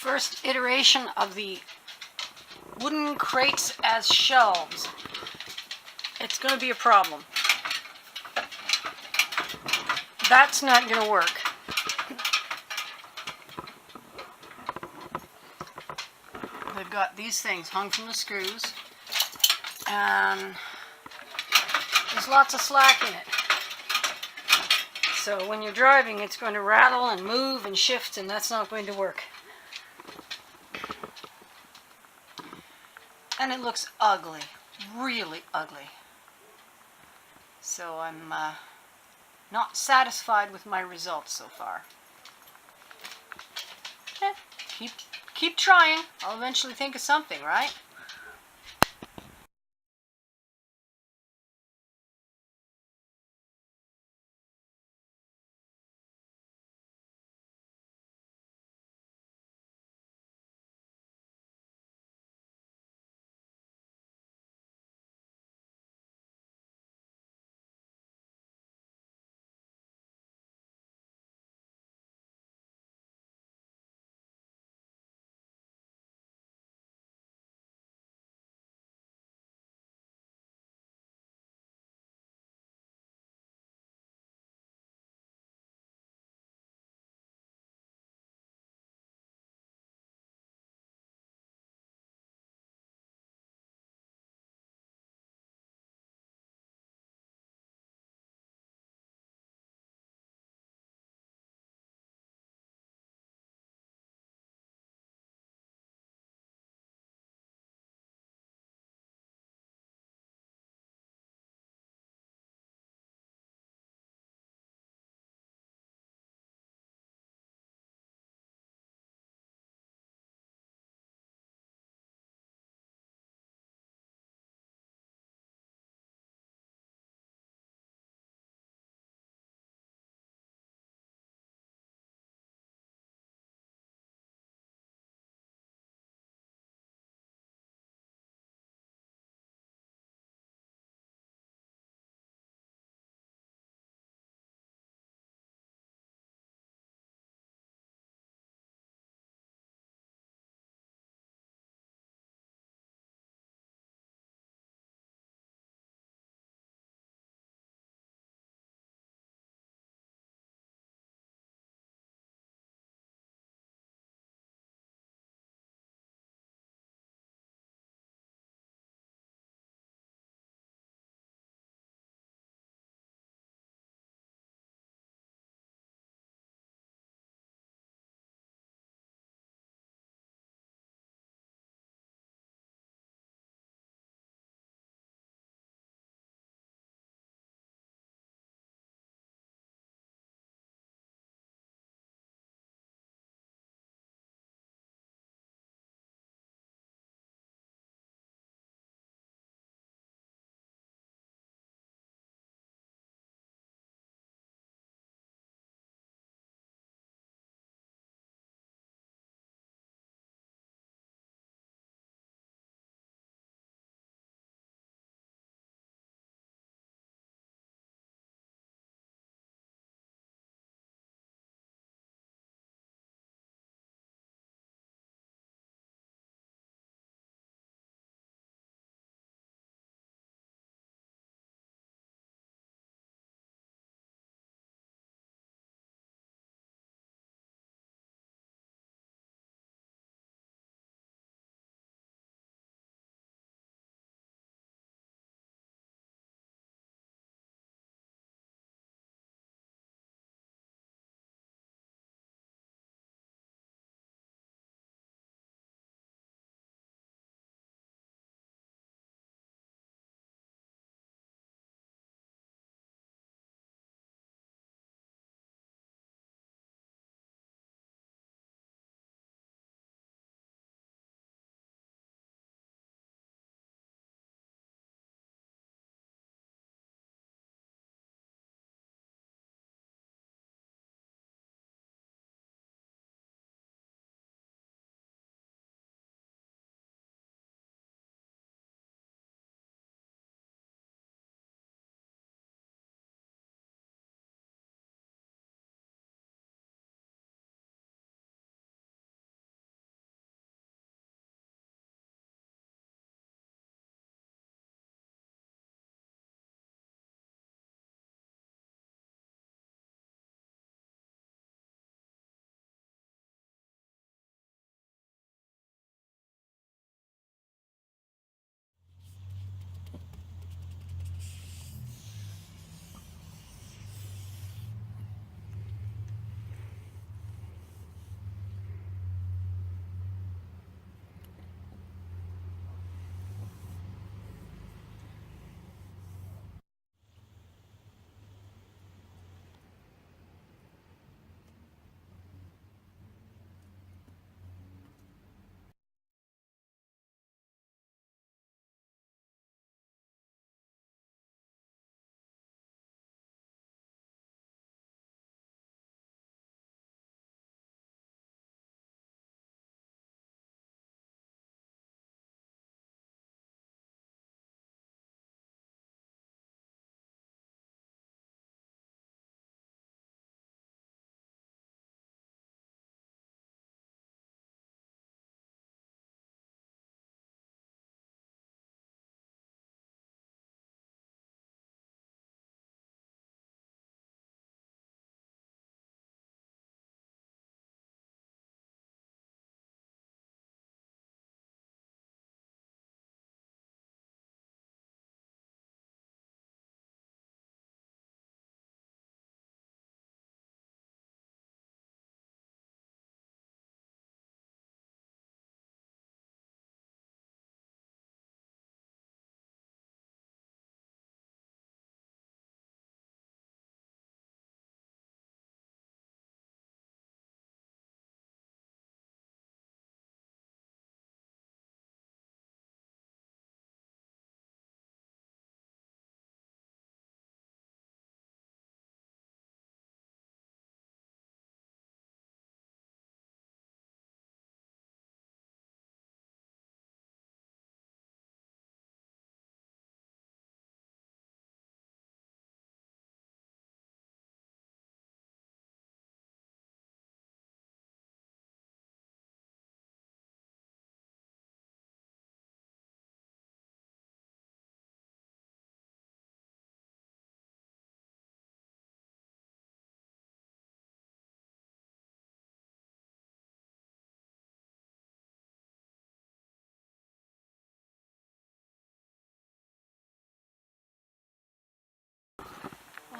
first iteration of the wooden crates as shelves. It's going to be a problem. That's not going to work. They've got these things hung from the screws, and there's lots of slack in it. So when you're driving, it's going to rattle and move and shift, and that's not going to work. And it looks ugly, really ugly. So I'm not satisfied with my results so far. Keep trying. I'll eventually think of something, right?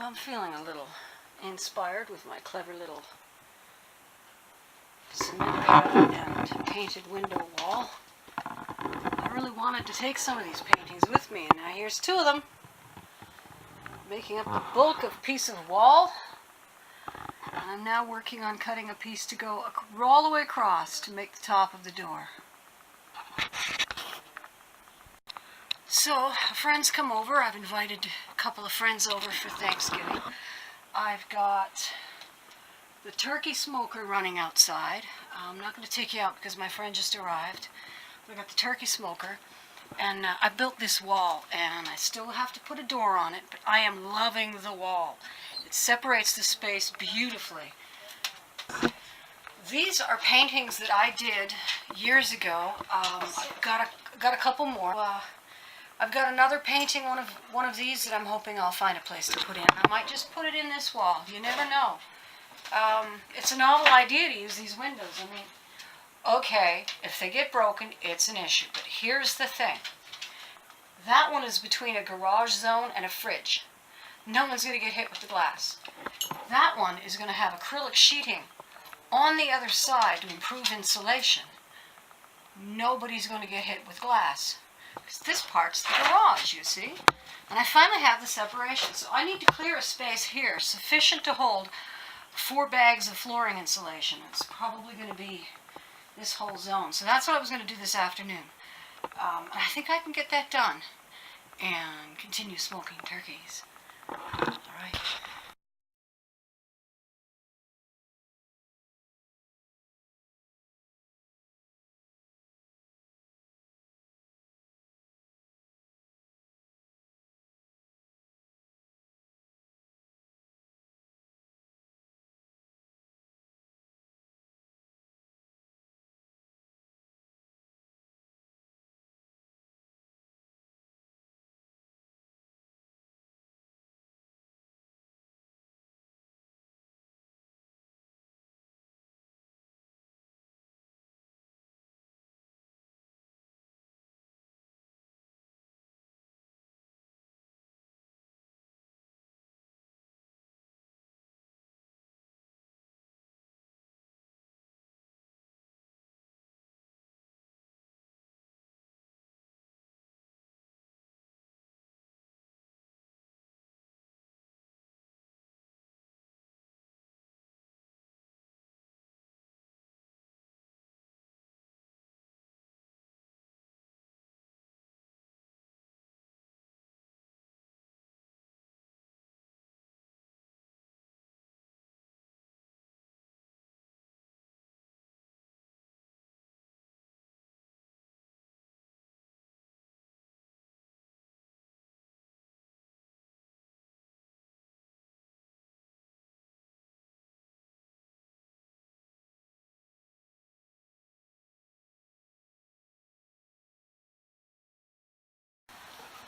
I'm feeling a little inspired with my clever little cement and painted window wall. I really wanted to take some of these paintings with me, and now here's two of them, making up the bulk of a piece of wall. And I'm now working on cutting a piece to go all the way across to make the top of the door. So, friends come over. I've invited a couple of friends over for Thanksgiving. I've got the turkey smoker running outside. I'm not going to take you out because my friend just arrived. I've got the turkey smoker, and I built this wall, and I still have to put a door on it, but I am loving the wall. It separates the space beautifully. These are paintings that I did years ago. I've got a couple more. I've got another painting, one of these that I'm hoping I'll find a place to put in. I might just put it in this wall. You never know. It's a novel idea to use these windows. I mean, okay, if they get broken, it's an issue. But here's the thing. That one is between a garage zone and a fridge. No one's going to get hit with the glass. That one is going to have acrylic sheeting on the other side to improve insulation. Nobody's going to get hit with glass. Because this part's the garage, you see. And I finally have the separation. So I need to clear a space here sufficient to hold 4 bags of flooring insulation. It's probably going to be this whole zone. So that's what I was going to do this afternoon. And I think I can get that done and continue smoking turkeys. All right.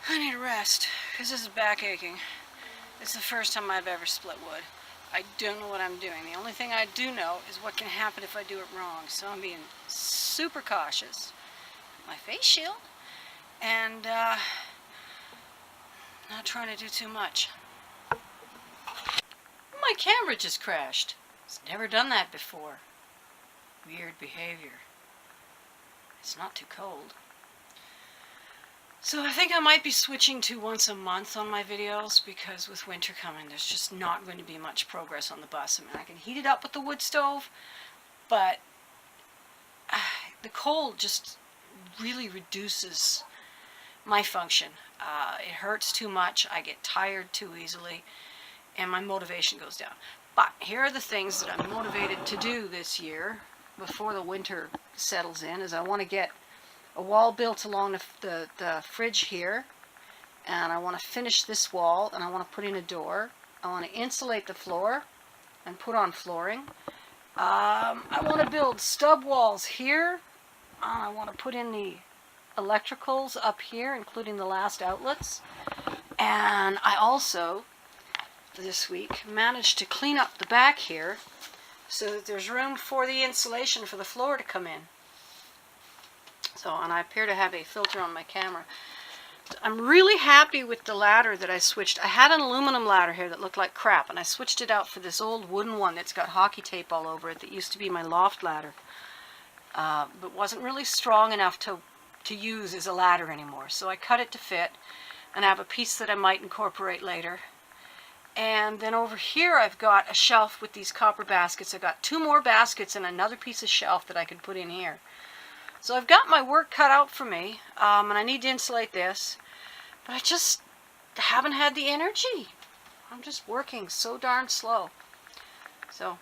I need a rest, because this is back aching. It's the first time I've ever split wood. I don't know what I'm doing. The only thing I do know is what can happen if I do it wrong. So I'm being super cautious. My face shield. And not trying to do too much. My camera just crashed. It's never done that before. Weird behavior. It's not too cold. So I think I might be switching to once a month on my videos, because with winter coming, there's just not going to be much progress on the bus. I mean, I can heat it up with the wood stove, but the cold just really reduces my function. It hurts too much, I get tired too easily, and my motivation goes down. But here are the things that I'm motivated to do this year, before the winter settles in, is I want to get a wall built along the fridge here, and I want to finish this wall, and I want to put in a door. I want to insulate the floor and put on flooring. I want to build stub walls here. I want to put in the electricals up here, including the last outlets. And I also, this week, managed to clean up the back here so that there's room for the insulation for the floor to come in. So, and I appear to have a filter on my camera. I'm really happy with the ladder that I switched. I had an aluminum ladder here that looked like crap, and I switched it out for this old wooden one that's got hockey tape all over it that used to be my loft ladder, but wasn't really strong enough to use as a ladder anymore. So I cut it to fit, and I have a piece that I might incorporate later. And then over here I've got a shelf with these copper baskets. I've got 2 more baskets and another piece of shelf that I could put in here. So I've got my work cut out for me, and I need to insulate this, but I just haven't had the energy. I'm just working so darn slow. So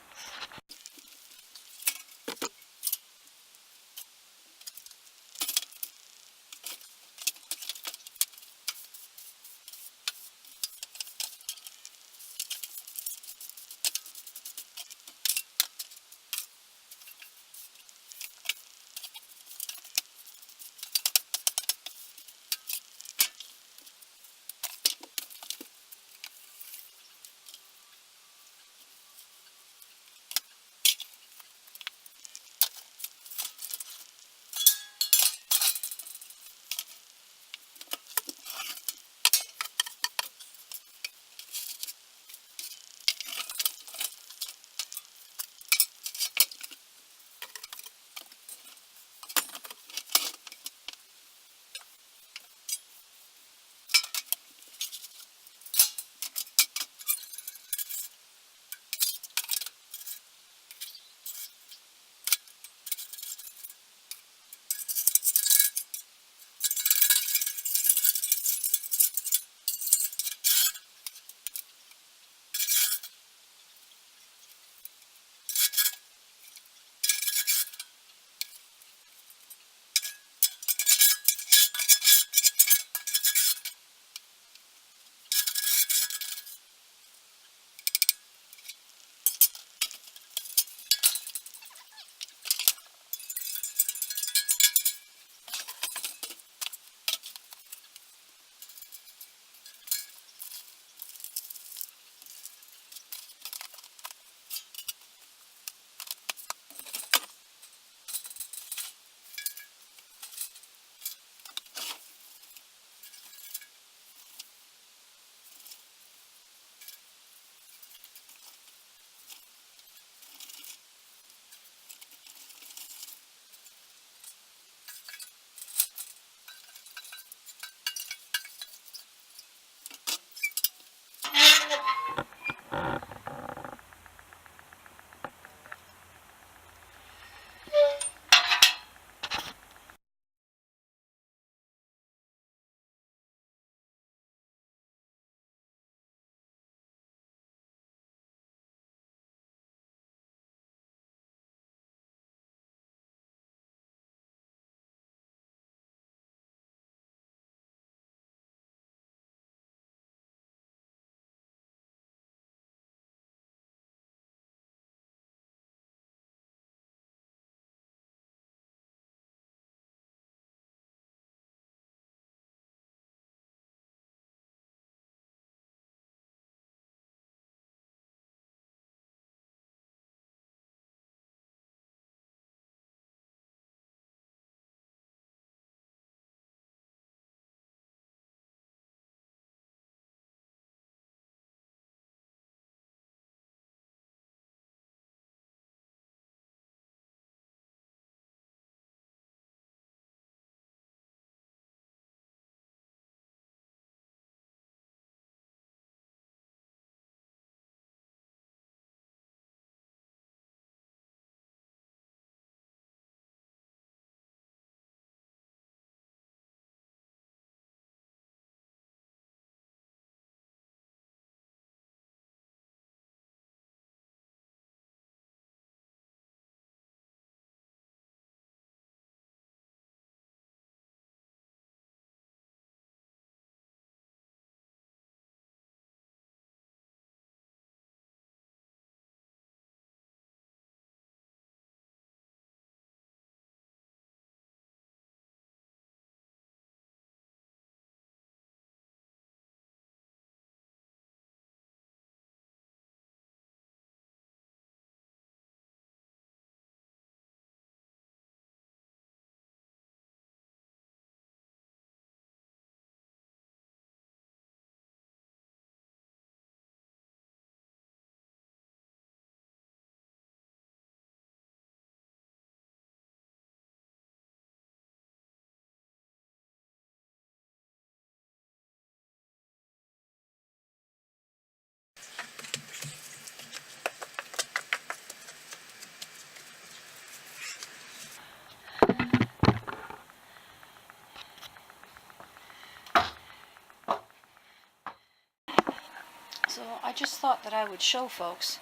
So I just thought that I would show folks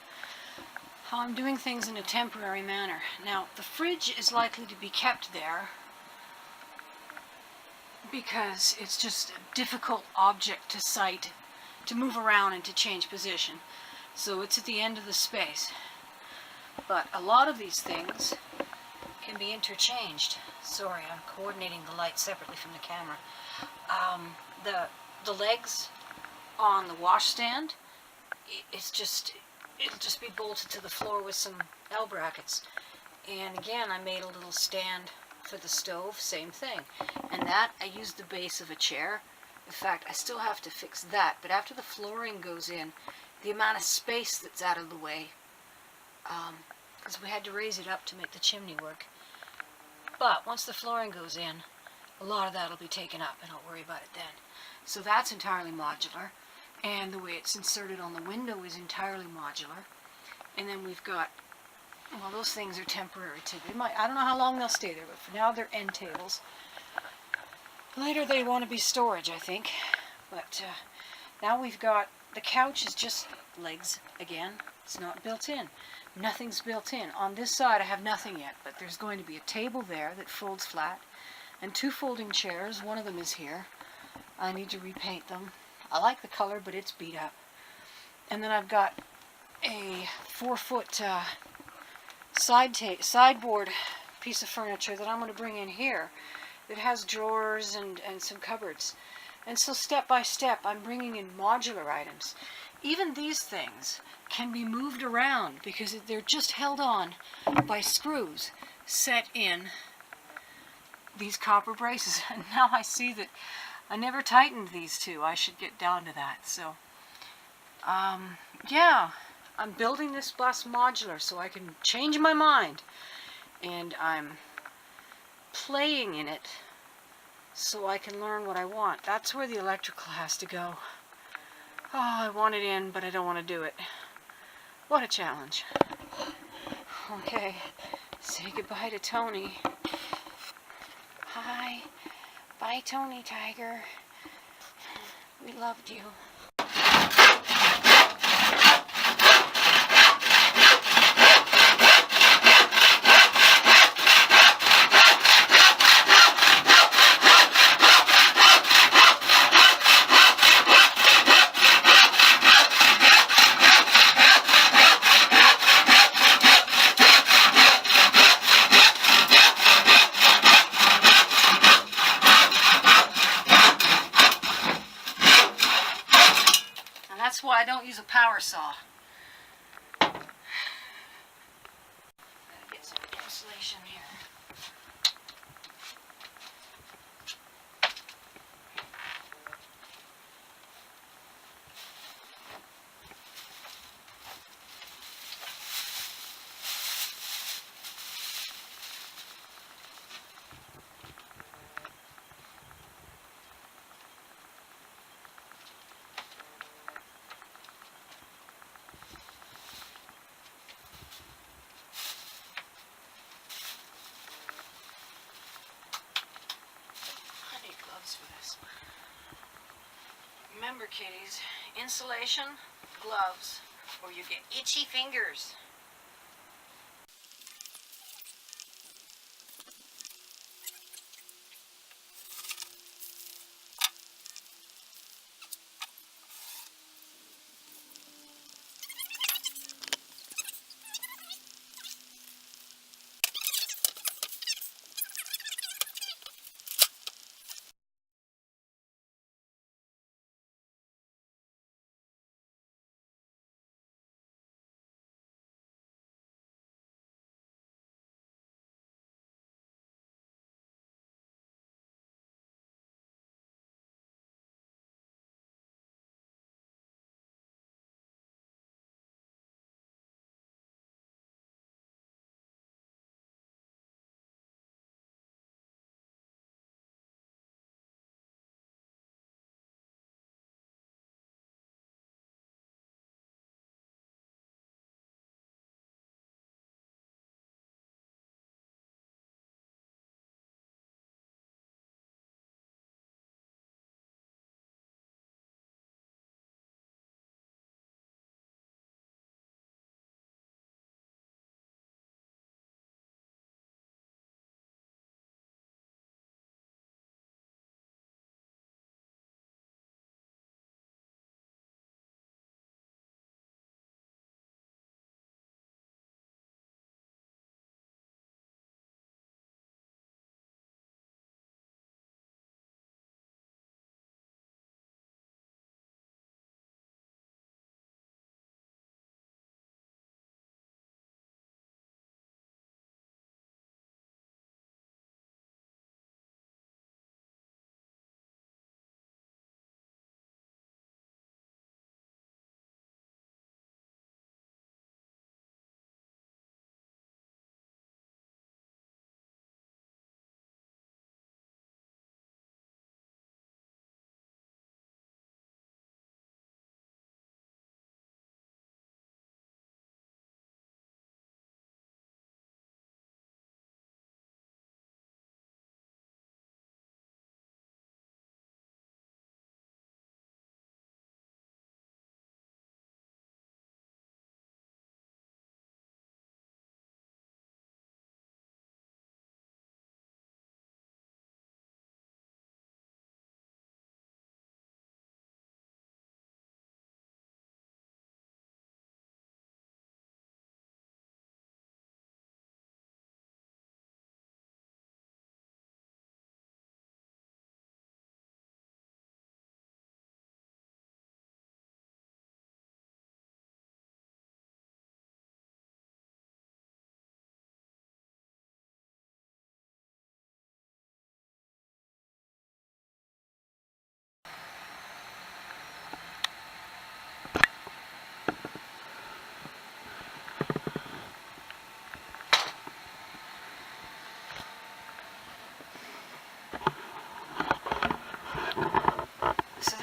how I'm doing things in a temporary manner. Now, the fridge is likely to be kept there because it's just a difficult object to sight, to move around and to change position. So it's at the end of the space. But a lot of these things can be interchanged. Sorry, I'm coordinating the light separately from the camera. The legs on the washstand, it'll just be bolted to the floor with some L brackets. And again, I made a little stand for the stove, same thing. And that, I used the base of a chair. In fact, I still have to fix that, but after the flooring goes in, the amount of space that's out of the way, because we had to raise it up to make the chimney work. But once the flooring goes in, a lot of that will be taken up, and I'll worry about it then. So that's entirely modular, and the way it's inserted on the window is entirely modular. And then we've got, well, those things are temporary too. I don't know how long they'll stay there, but for now they're end tables. Later they want to be storage, I think. But now we've got, the couch is just legs again. It's not built in. Nothing's built in. On this side I have nothing yet, but there's going to be a table there that folds flat, and 2 folding chairs. One of them is here. I need to repaint them. I like the color, but it's beat up. And then I've got a 4-foot sideboard piece of furniture that I'm going to bring in here. It has drawers and some cupboards. And so step by step I'm bringing in modular items. Even these things can be moved around because they're just held on by screws set in these copper braces. And now I see that I never tightened these two. I should get down to that. So yeah, I'm building this bus modular so I can change my mind, and I'm playing in it so I can learn what I want. That's where the electrical has to go. Oh, I want it in, but I don't want to do it. What a challenge. Okay, say goodbye to Tony. Hi. Bye, Tony Tiger. We loved you. That's why I don't use a power saw. Gotta get some insulation here. For this. Remember, kiddies, insulation, gloves, or you get itchy fingers.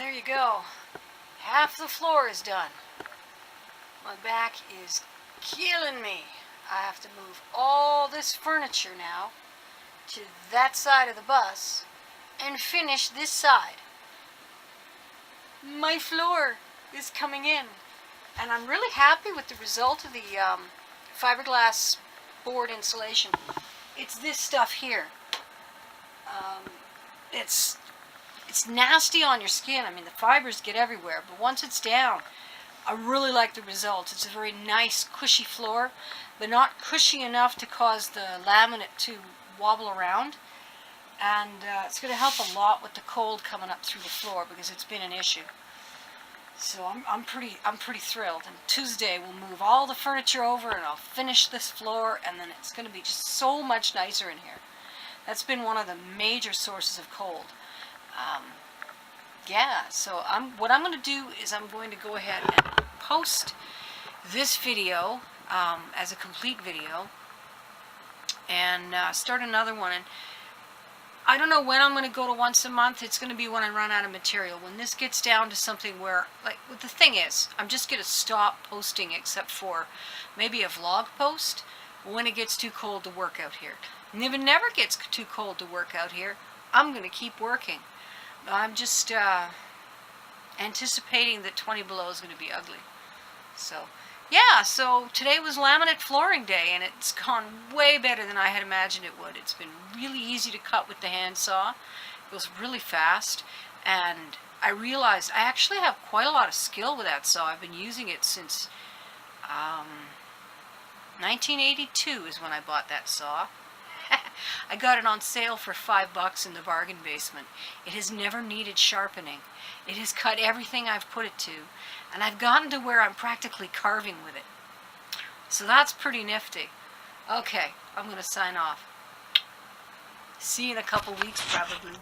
there you go. Half the floor is done. My back is killing me. I have to move all this furniture now to that side of the bus and finish this side. My floor is coming in, and I'm really happy with the result of the fiberglass board insulation. It's this stuff here. It's nasty on your skin. I mean, the fibers get everywhere, but once it's down, I really like the result. It's a very nice, cushy floor, but not cushy enough to cause the laminate to wobble around. And it's going to help a lot with the cold coming up through the floor because it's been an issue. So I'm pretty thrilled. And Tuesday we'll move all the furniture over and I'll finish this floor, and then it's going to be just so much nicer in here. That's been one of the major sources of cold. Yeah, so what I'm going to do is I'm going to go ahead and post this video as a complete video and start another one. And I don't know when I'm going to go to once a month. It's going to be when I run out of material. When this gets down to something where, like, the thing is, I'm just going to stop posting except for maybe a vlog post when it gets too cold to work out here. And if it never gets too cold to work out here, I'm going to keep working. I'm just anticipating that 20 below is going to be ugly. So, yeah, so today was laminate flooring day, and it's gone way better than I had imagined it would. It's been really easy to cut with the handsaw. It goes really fast, and I realized I actually have quite a lot of skill with that saw. I've been using it since 1982 is when I bought that saw. I got it on sale for $5 in the bargain basement. It has never needed sharpening. It has cut everything I've put it to, and I've gotten to where I'm practically carving with it. So that's pretty nifty. Okay, I'm going to sign off. See you in a couple weeks probably.